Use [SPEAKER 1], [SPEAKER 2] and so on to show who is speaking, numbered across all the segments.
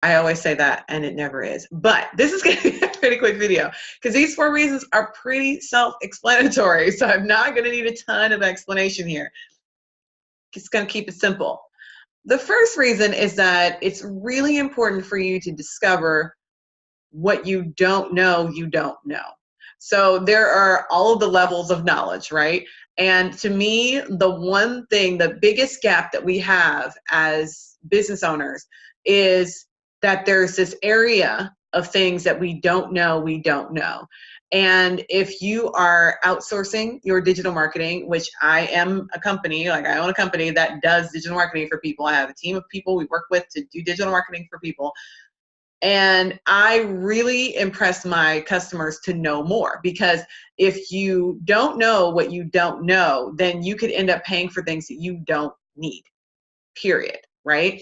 [SPEAKER 1] I always say that, and it never is. But this is going to be a pretty quick video because these 4 reasons are pretty self-explanatory. So I'm not going to need a ton of explanation here. Just going to keep it simple. The first reason is that it's really important for you to discover what you don't know you don't know. So there are all of the levels of knowledge, right? And to me, the one thing, the biggest gap that we have as business owners is that there's this area of things that we don't know we don't know. And if you are outsourcing your digital marketing, which I am a company, like I own a company that does digital marketing for people. I have a team of people we work with to do digital marketing for people. And I really impress my customers to know more, because if you don't know what you don't know, then you could end up paying for things that you don't need, period, right?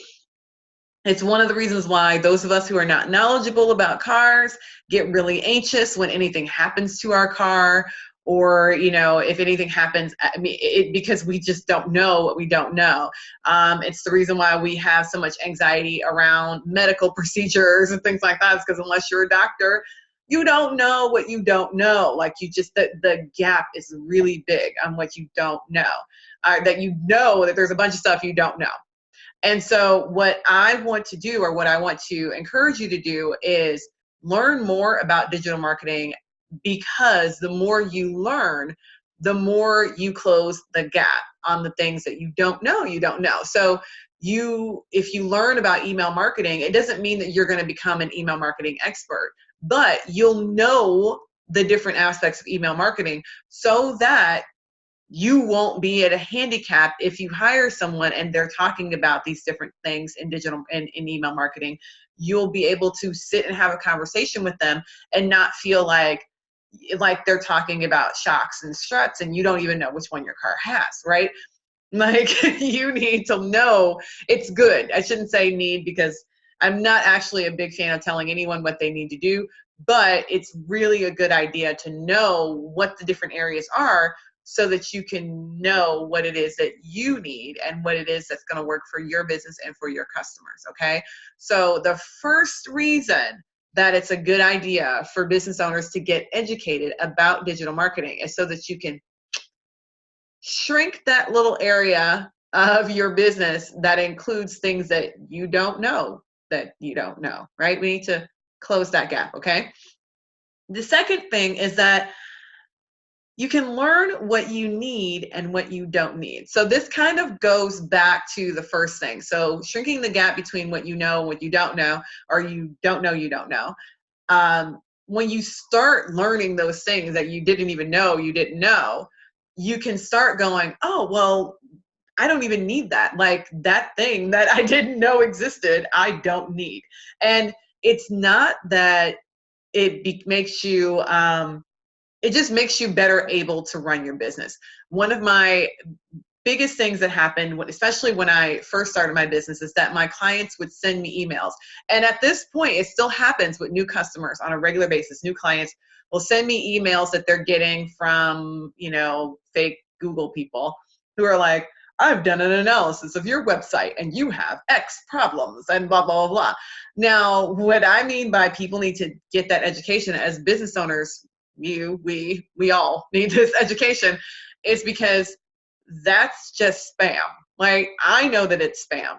[SPEAKER 1] It's one of the reasons why those of us who are not knowledgeable about cars get really anxious when anything happens to our car, or, you know, if anything happens, I mean, because we just don't know what we don't know. It's the reason why we have so much anxiety around medical procedures and things like that. It's because unless you're a doctor, you don't know what you don't know. Like, you just, the gap is really big on what you don't know, that you know that there's a bunch of stuff you don't know. And so what I want to do, or what I want to encourage you to do, is learn more about digital marketing, because the more you learn, the more you close the gap on the things that you don't know you don't know. So if you learn about email marketing, it doesn't mean that you're going to become an email marketing expert, but you'll know the different aspects of email marketing, so that you won't be at a handicap if you hire someone and they're talking about these different things in digital and in email marketing. You'll be able to sit and have a conversation with them and not feel like they're talking about shocks and struts and you don't even know which one your car has, right? Like, you need to know it's good. I shouldn't say need, because I'm not actually a big fan of telling anyone what they need to do, but it's really a good idea to know what the different areas are, so that you can know what it is that you need and what it is that's going to work for your business and for your customers. Okay. So the first reason that it's a good idea for business owners to get educated about digital marketing is so that you can shrink that little area of your business that includes things that you don't know, right? We need to close that gap. Okay. The second thing is that you can learn what you need and what you don't need. So this kind of goes back to the first thing. So shrinking the gap between what you know and what you don't know, or you don't know you don't know. When you start learning those things that you didn't even know you didn't know, you can start going, oh, well, I don't even need that. Like, that thing that I didn't know existed, I don't need. And it's not that makes you, it just makes you better able to run your business. One of my biggest things that happened, especially when I first started my business, is that my clients would send me emails. And at this point, it still happens with new customers on a regular basis. New clients will send me emails that they're getting from, fake Google people who are like, I've done an analysis of your website and you have X problems and blah, blah, blah, blah. Now, what I mean by people need to get that education as business owners, we all need this education, is because that's just spam. Like, I know that it's spam.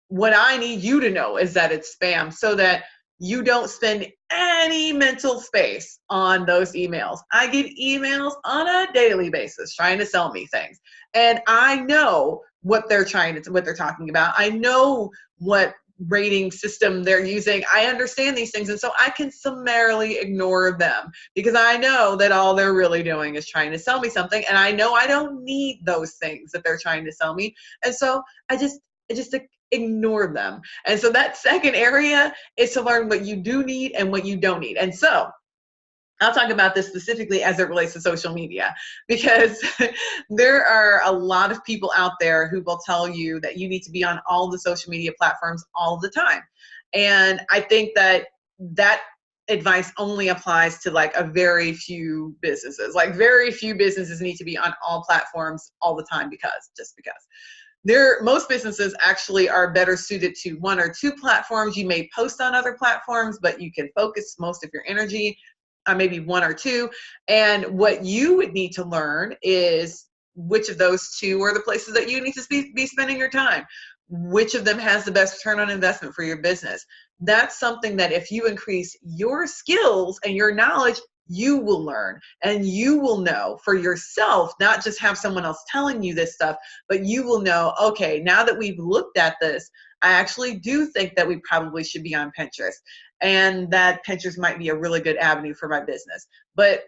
[SPEAKER 1] What I need you to know is that it's spam, so that you don't spend any mental space on those emails. I get emails on a daily basis trying to sell me things. And I know what they're talking about. I know what rating system they're using. I understand these things. And so I can summarily ignore them, because I know that all they're really doing is trying to sell me something. And I know I don't need those things that they're trying to sell me. And so I just ignore them. And so that second area is to learn what you do need and what you don't need. And so I'll talk about this specifically as it relates to social media, because there are a lot of people out there who will tell you that you need to be on all the social media platforms all the time. And I think that advice only applies to like a very few businesses. Like, very few businesses need to be on all platforms all the time, because. Most businesses actually are better suited to one or two platforms. You may post on other platforms, but you can focus most of your energy on maybe one or two. And what you would need to learn is which of those two are the places that you need to be spending your time. Which of them has the best return on investment for your business? That's something that if you increase your skills and your knowledge, you will learn and you will know for yourself, not just have someone else telling you this stuff, but you will know, okay, now that we've looked at this, I actually do think that we probably should be on Pinterest, and that Pinterest might be a really good avenue for my business. But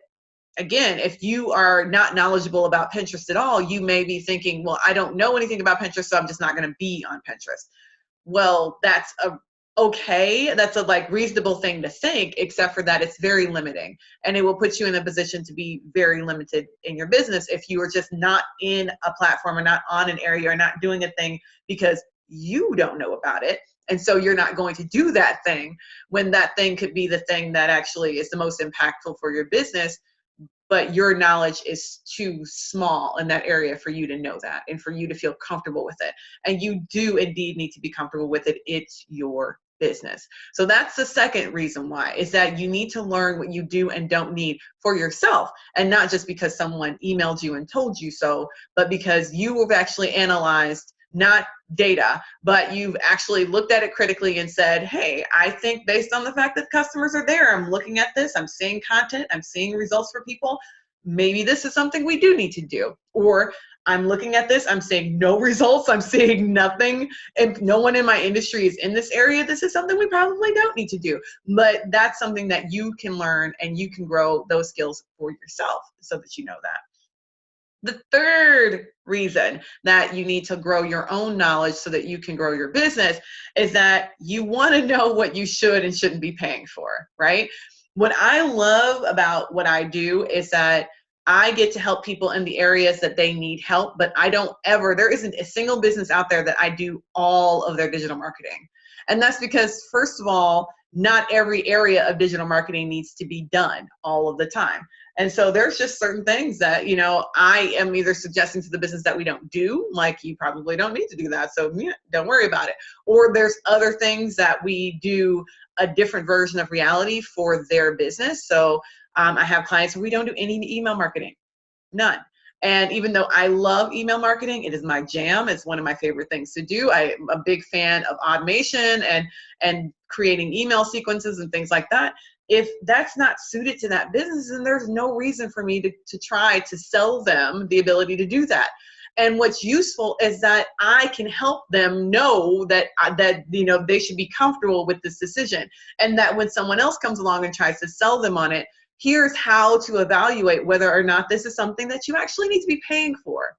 [SPEAKER 1] again, if you are not knowledgeable about Pinterest at all, you may be thinking, well, I don't know anything about Pinterest, so I'm just not going to be on Pinterest. Well, that's that's a like reasonable thing to think, except for that it's very limiting, and it will put you in a position to be very limited in your business if you are just not in a platform or not on an area or not doing a thing because you don't know about it. And so you're not going to do that thing when that thing could be the thing that actually is the most impactful for your business, but your knowledge is too small in that area for you to know that and for you to feel comfortable with it. And you do indeed need to be comfortable with it. It's your business. So that's the second reason why, is that you need to learn what you do and don't need for yourself. And not just because someone emailed you and told you so, but because you have actually analyzed not data, but you've actually looked at it critically and said, hey, I think based on the fact that customers are there, I'm looking at this, I'm seeing content, I'm seeing results for people, maybe this is something we do need to do. Or I'm looking at this, I'm seeing no results, I'm seeing nothing, and no one in my industry is in this area. This is something we probably don't need to do. But that's something that you can learn and you can grow those skills for yourself so that you know that. The third reason that you need to grow your own knowledge so that you can grow your business is that you want to know what you should and shouldn't be paying for, right? What I love about what I do is that I get to help people in the areas that they need help, but there isn't a single business out there that I do all of their digital marketing. And that's because, first of all, not every area of digital marketing needs to be done all of the time. And so there's just certain things that, I am either suggesting to the business that we don't do, like you probably don't need to do that, so don't worry about it. Or there's other things that we do a different version of reality for their business. So I have clients where we don't do any email marketing, none. And even though I love email marketing, it is my jam. It's one of my favorite things to do. I'm a big fan of automation and creating email sequences and things like that. If that's not suited to that business, then there's no reason for me to try to sell them the ability to do that. And what's useful is that I can help them know that they should be comfortable with this decision, and that when someone else comes along and tries to sell them on it, here's how to evaluate whether or not this is something that you actually need to be paying for.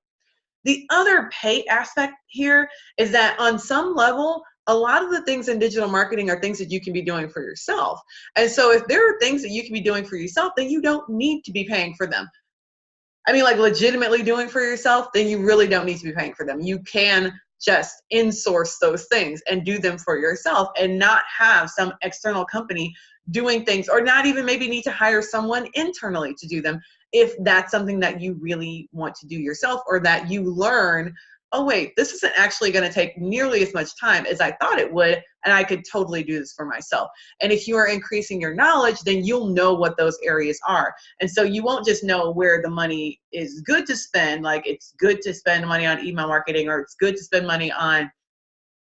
[SPEAKER 1] The other pay aspect here is that on some level, a lot of the things in digital marketing are things that you can be doing for yourself. And so if there are things that you can be doing for yourself, then you don't need to be paying for them. I mean, like legitimately doing for yourself, then you really don't need to be paying for them. You can just in-source those things and do them for yourself and not have some external company doing things, or not even maybe need to hire someone internally to do them if that's something that you really want to do yourself, or that you learn, oh wait, this isn't actually going to take nearly as much time as I thought it would, and I could totally do this for myself. And if you are increasing your knowledge, then you'll know what those areas are. And so you won't just know where the money is good to spend, like it's good to spend money on email marketing, or it's good to spend money on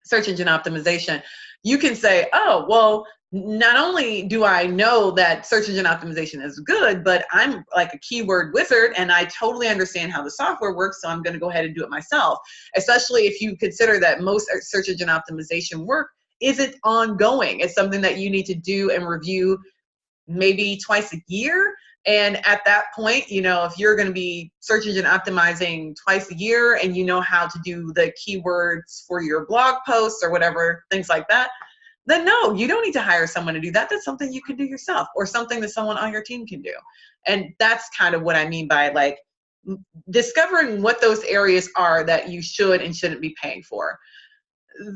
[SPEAKER 1] search engine optimization. You can say, oh, well, not only do I know that search engine optimization is good, but I'm like a keyword wizard and I totally understand how the software works, so I'm going to go ahead and do it myself. Especially if you consider that most search engine optimization work isn't ongoing. It's something that you need to do and review maybe twice a year. And at that point, if you're going to be search engine optimizing twice a year and you know how to do the keywords for your blog posts or whatever, things like that, then no, you don't need to hire someone to do that. That's something you can do yourself, or something that someone on your team can do. And that's kind of what I mean by like discovering what those areas are that you should and shouldn't be paying for.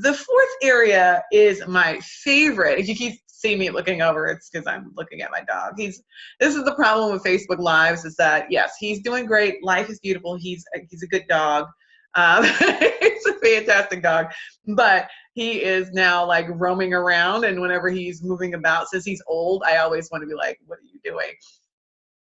[SPEAKER 1] The fourth area is my favorite. If you keep seeing me looking over, it's because I'm looking at my dog. This is the problem with Facebook Lives, is that yes, he's doing great. Life is beautiful. He's a good dog. He's a fantastic dog, but he is now like roaming around, and whenever he's moving about, since he's old, I always want to be like, what are you doing?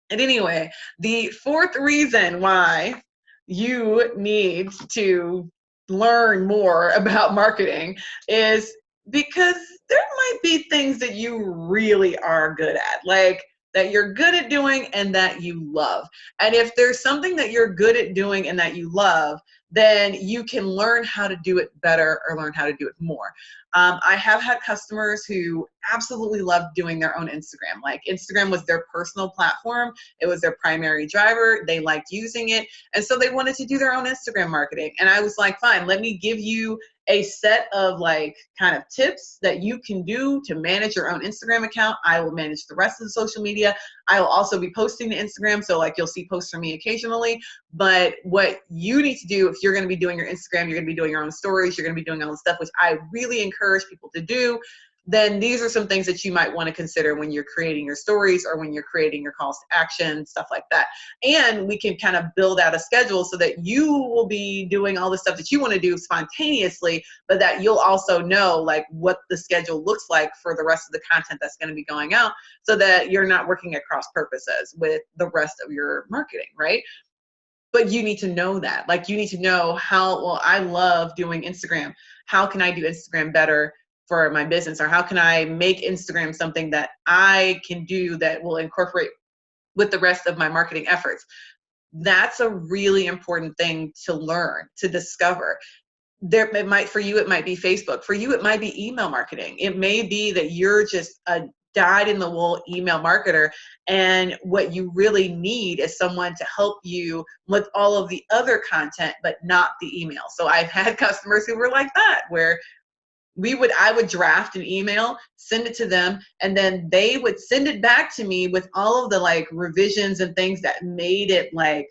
[SPEAKER 1] And anyway, the fourth reason why you need to learn more about marketing is because there might be things that you really are good at, like that you're good at doing and that you love. And if there's something that you're good at doing and that you love, then you can learn how to do it better or learn how to do it more. I have had customers who absolutely loved doing their own Instagram. Like Instagram was their personal platform. It was their primary driver. They liked using it. And so they wanted to do their own Instagram marketing. And I was like, fine, let me give you a set of like kind of tips that you can do to manage your own Instagram account. I will manage the rest of the social media. I will also be posting to Instagram. So like you'll see posts from me occasionally. But what you need to do if you're going to be doing your Instagram, you're going to be doing your own stories, you're going to be doing all the stuff, which I really encourage people to do, then these are some things that you might want to consider when you're creating your stories or when you're creating your calls to action, stuff like that. And we can kind of build out a schedule so that you will be doing all the stuff that you want to do spontaneously, but that you'll also know like what the schedule looks like for the rest of the content that's going to be going out, so that you're not working at cross purposes with the rest of your marketing, right? But you need to know that. Like you need to know how, well, I love doing Instagram. How can I do Instagram better for my business? Or how can I make Instagram something that I can do that will incorporate with the rest of my marketing efforts? That's a really important thing to learn, to discover. It might, for you, it might be Facebook. For you, it might be email marketing. It may be that you're just a dyed-in-the-wool email marketer, and what you really need is someone to help you with all of the other content, but not the email. So I've had customers who were like that, where I would draft an email, send it to them, and then they would send it back to me with all of the like revisions and things that made it like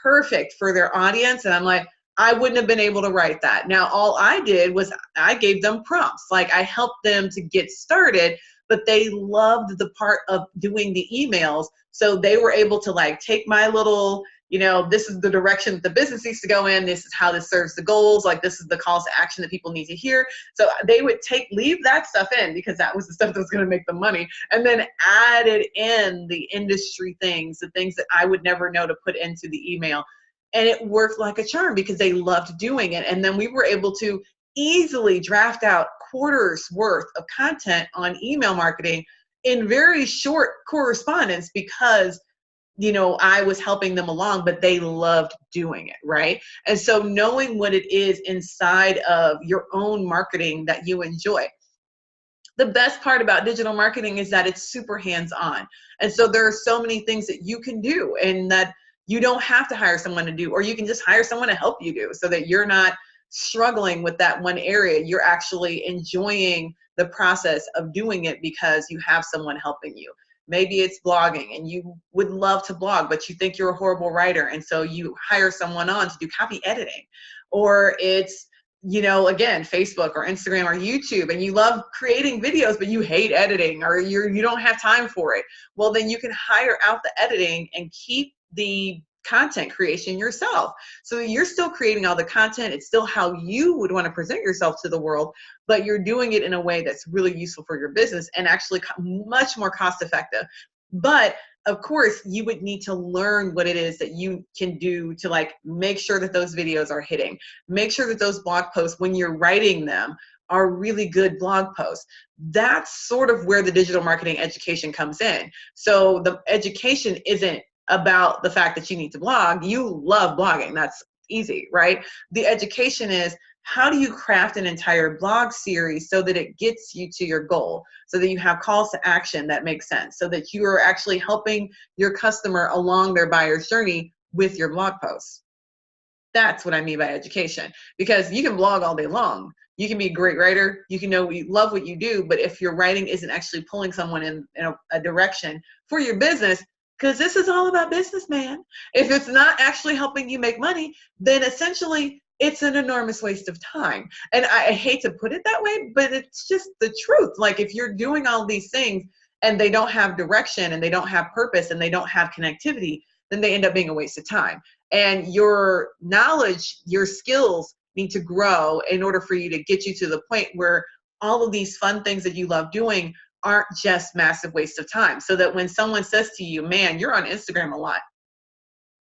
[SPEAKER 1] perfect for their audience. And I'm like, I wouldn't have been able to write that. Now, all I did was I gave them prompts. Like I helped them to get started, but they loved the part of doing the emails. So they were able to like take my little, this is the direction that the business needs to go in. This is how this serves the goals. Like this is the calls to action that people need to hear. So they would leave that stuff in because that was the stuff that was going to make them money, and then added in the industry things, the things that I would never know to put into the email. And it worked like a charm because they loved doing it. And then we were able to easily draft out quarters worth of content on email marketing in very short correspondence because I was helping them along, but they loved doing it, right? And so knowing what it is inside of your own marketing that you enjoy. The best part about digital marketing is that it's super hands-on. And so there are so many things that you can do and that you don't have to hire someone to do, or you can just hire someone to help you do, so that you're not struggling with that one area. You're actually enjoying the process of doing it because you have someone helping you. Maybe it's blogging and you would love to blog, but you think you're a horrible writer, and so you hire someone on to do copy editing. Or it's, again, Facebook or Instagram or YouTube, and you love creating videos, but you hate editing, or you don't have time for it. Well, then you can hire out the editing and keep the content creation yourself. So you're still creating all the content. It's still how you would want to present yourself to the world, but you're doing it in a way that's really useful for your business and actually much more cost effective. But of course, you would need to learn what it is that you can do to like make sure that those videos are hitting. Make sure that those blog posts, when you're writing them, are really good blog posts. That's sort of where the digital marketing education comes in. So the education isn't about the fact that you need to blog. You love blogging. That's easy, right? The education is, how do you craft an entire blog series so that it gets you to your goal, so that you have calls to action that make sense, so that you are actually helping your customer along their buyer's journey with your blog posts. That's what I mean by education, because you can blog all day long. You can be a great writer. You can love what you do, but if your writing isn't actually pulling someone in a direction for your business, because this is all about business, man. If it's not actually helping you make money, then essentially it's an enormous waste of time. And I hate to put it that way, but it's just the truth. Like if you're doing all these things and they don't have direction and they don't have purpose and they don't have connectivity, then they end up being a waste of time. And your knowledge, your skills need to grow in order for you to get you to the point where all of these fun things that you love doing aren't just massive waste of time. So that when someone says to you, man, you're on Instagram a lot,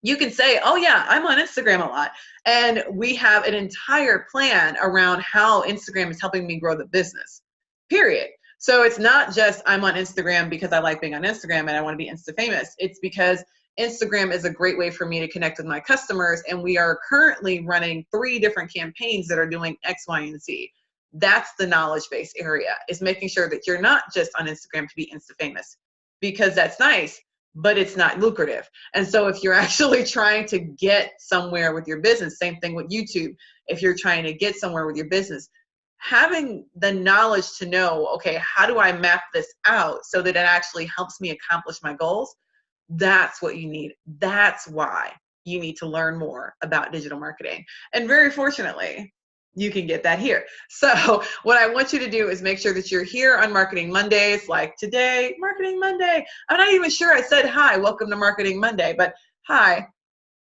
[SPEAKER 1] you can say, oh yeah, I'm on Instagram a lot. And we have an entire plan around how Instagram is helping me grow the business, period. So it's not just I'm on Instagram because I like being on Instagram and I want to be Insta famous. It's because Instagram is a great way for me to connect with my customers. And we are currently running 3 different campaigns that are doing X, Y, and Z. That's the knowledge base area, is making sure that you're not just on Instagram to be Insta famous, because that's nice, but it's not lucrative. And so if you're actually trying to get somewhere with your business, same thing with YouTube, if you're trying to get somewhere with your business, having the knowledge to know, okay, how do I map this out so that it actually helps me accomplish my goals? That's what you need. That's why you need to learn more about digital marketing. And very fortunately, you can get that here. So what I want you to do is make sure that you're here on Marketing Mondays, like today, Marketing Monday. I'm not even sure I said hi, welcome to Marketing Monday, but hi,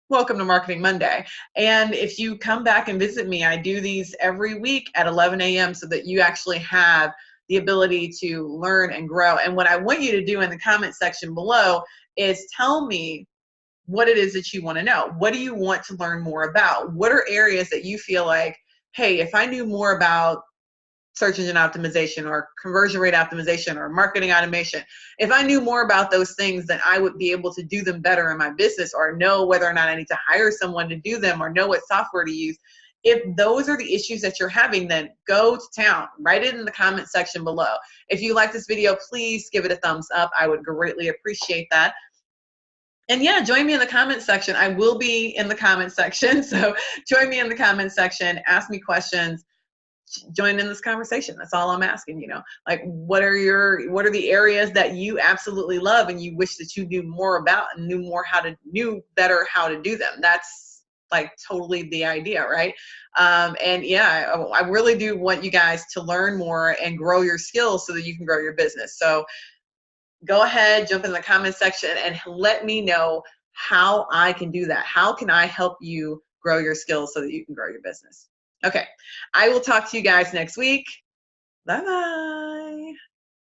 [SPEAKER 1] welcome to Marketing Monday. And if you come back and visit me, I do these every week at 11 a.m. so that you actually have the ability to learn and grow. And what I want you to do in the comment section below is tell me what it is that you want to know. What do you want to learn more about? What are areas that you feel like, hey, if I knew more about search engine optimization or conversion rate optimization or marketing automation, if I knew more about those things, then I would be able to do them better in my business, or know whether or not I need to hire someone to do them, or know what software to use. If those are the issues that you're having, then go to town. Write it in the comment section below. If you like this video, please give it a thumbs up. I would greatly appreciate that. And yeah, join me in the comment section. I will be in the comment section. So join me in the comment section, ask me questions, join in this conversation. That's all I'm asking, like what are the areas that you absolutely love and you wish that you knew more about and knew better how to do them. That's like totally the idea, right? And yeah, I really do want you guys to learn more and grow your skills so that you can grow your business. So go ahead, jump in the comment section and let me know how I can do that. How can I help you grow your skills so that you can grow your business? Okay, I will talk to you guys next week. Bye-bye.